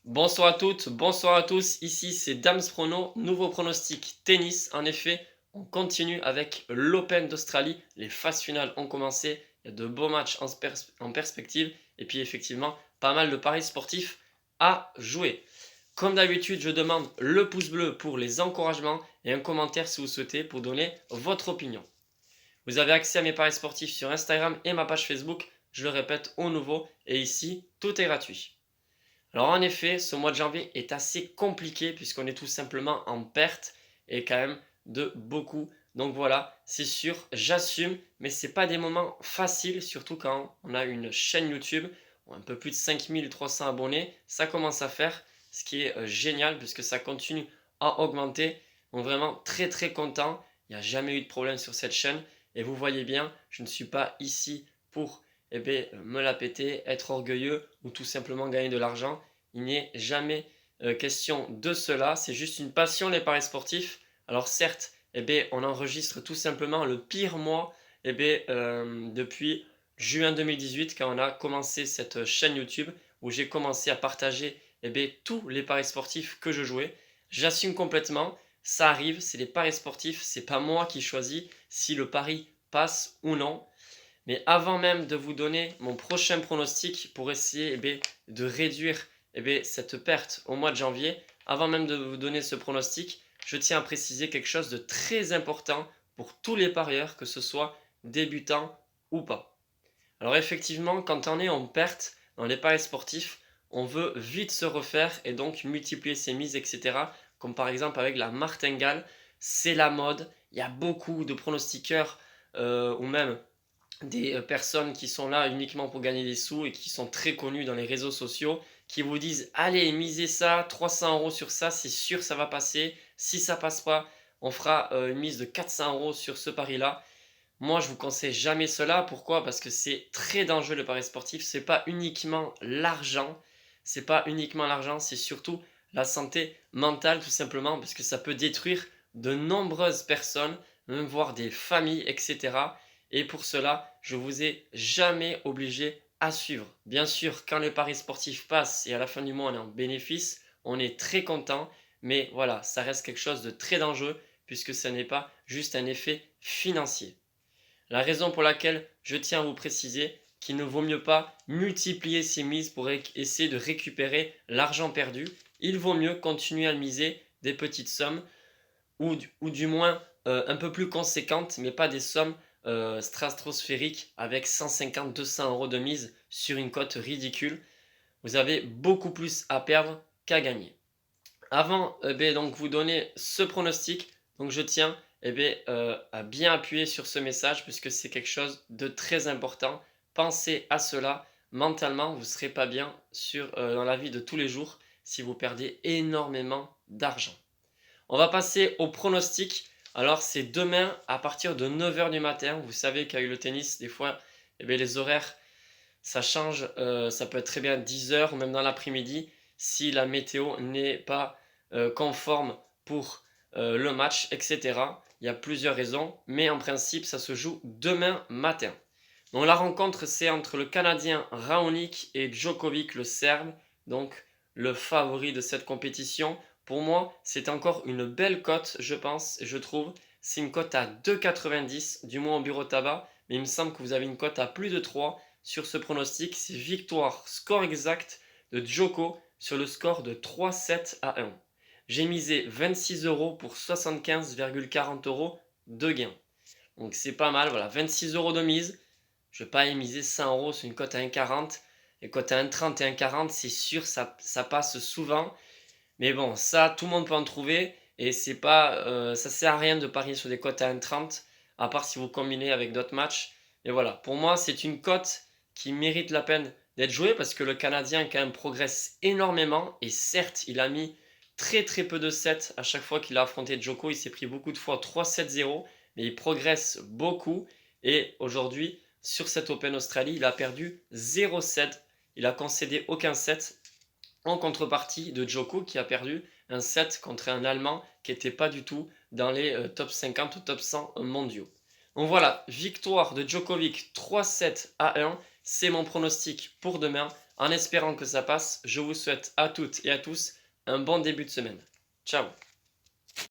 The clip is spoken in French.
Bonsoir à toutes, bonsoir à tous, ici c'est Dams Prono, nouveau pronostic tennis. En effet, on continue avec l'Open d'Australie, les phases finales ont commencé, il y a de beaux matchs en perspective et puis effectivement pas mal de paris sportifs à jouer. Comme d'habitude, je demande le pouce bleu pour les encouragements et un commentaire si vous souhaitez pour donner votre opinion. Vous avez accès à mes paris sportifs sur Instagram et ma page Facebook, je le répète au nouveau et ici tout est gratuit. Alors en effet, ce mois de janvier est assez compliqué puisqu'on est tout simplement en perte et quand même de beaucoup. Donc voilà, c'est sûr, j'assume, mais ce n'est pas des moments faciles, surtout quand on a une chaîne YouTube, un peu plus de 5300 abonnés, ça commence à faire, ce qui est génial puisque ça continue à augmenter. Donc vraiment très très content, il n'y a jamais eu de problème sur cette chaîne et vous voyez bien, je ne suis pas ici pour me la péter, être orgueilleux ou tout simplement gagner de l'argent. Il n'est jamais question de cela. C'est juste une passion, les paris sportifs. Alors certes, on enregistre tout simplement le pire mois depuis juin 2018 quand on a commencé cette chaîne YouTube où j'ai commencé à partager tous les paris sportifs que je jouais. J'assume complètement, ça arrive, c'est les paris sportifs, c'est pas moi qui choisis si le pari passe ou non. Mais avant même de vous donner mon prochain pronostic pour essayer de réduire cette perte au mois de janvier, avant même de vous donner ce pronostic, je tiens à préciser quelque chose de très important pour tous les parieurs, que ce soit débutants ou pas. Alors effectivement, quand on est en perte dans les paris sportifs, on veut vite se refaire et donc multiplier ses mises, etc. Comme par exemple avec la martingale, c'est la mode. Il y a beaucoup de pronostiqueurs ou même des personnes qui sont là uniquement pour gagner des sous et qui sont très connus dans les réseaux sociaux, qui vous disent allez, misez ça, 300 € sur ça, c'est sûr ça va passer. Si ça passe pas, on fera une mise de 400 € sur ce pari-là. Moi, je vous conseille jamais cela. Pourquoi? Parce que c'est très dangereux le pari sportif. C'est pas uniquement l'argent. C'est pas uniquement l'argent, c'est surtout la santé mentale tout simplement parce que ça peut détruire de nombreuses personnes, même voire des familles, etc. Et pour cela, je vous ai jamais obligé à suivre. Bien sûr, quand les paris sportifs passent et à la fin du mois on est en bénéfice, on est très content. Mais voilà, ça reste quelque chose de très dangereux puisque ce n'est pas juste un effet financier. La raison pour laquelle je tiens à vous préciser qu'il ne vaut mieux pas multiplier ses mises pour essayer de récupérer l'argent perdu. Il vaut mieux continuer à miser des petites sommes ou du moins un peu plus conséquentes, mais pas des sommes stratosphériques avec 150-200 € de mise sur une cote ridicule. Vous avez beaucoup plus à perdre qu'à gagner. Avant donc vous donner ce pronostic, donc je tiens à bien appuyer sur ce message puisque c'est quelque chose de très important. Pensez à cela. Mentalement, vous ne serez pas bien dans la vie de tous les jours si vous perdez énormément d'argent. On va passer au pronostic. Alors c'est demain à partir de 9h du matin. Vous savez qu'avec le tennis, des fois, les horaires, ça change. Ça peut être très bien 10h ou même dans l'après-midi si la météo n'est pas conforme pour le match, etc. Il y a plusieurs raisons, mais en principe, ça se joue demain matin. Donc la rencontre, c'est entre le Canadien Raonic et Djokovic, le Serbe, donc le favori de cette compétition. Pour moi, c'est encore une belle cote, je pense, je trouve. C'est une cote à 2,90, du moins au bureau tabac, mais il me semble que vous avez une cote à plus de 3 sur ce pronostic. C'est victoire, score exact de Djoko sur le score de 3-7 à 1. J'ai misé 26 € pour 75,40 € de gain. Donc c'est pas mal, voilà, 26 € de mise. Je ne vais pas y miser 100 € sur une cote à 1,40. Et cote à 1,30 et 1,40, c'est sûr, ça passe souvent. Mais bon, ça, tout le monde peut en trouver. Et c'est pas, ça sert à rien de parier sur des cotes à 1,30, à part si vous combinez avec d'autres matchs. Et voilà, pour moi, c'est une cote qui mérite la peine d'être jouée parce que le Canadien, quand même, progresse énormément. Et certes, il a mis très très peu de sets à chaque fois qu'il a affronté Djoko. Il s'est pris beaucoup de fois 3-7-0, mais il progresse beaucoup. Et aujourd'hui, sur cette Open Australie, il a perdu 0-7. Il a concédé aucun set en contrepartie de Djoko qui a perdu un set contre un Allemand qui n'était pas du tout dans les top 50 ou top 100 mondiaux. Donc voilà, victoire de Djokovic 3-7 à 1, c'est mon pronostic pour demain. En espérant que ça passe, je vous souhaite à toutes et à tous un bon début de semaine. Ciao!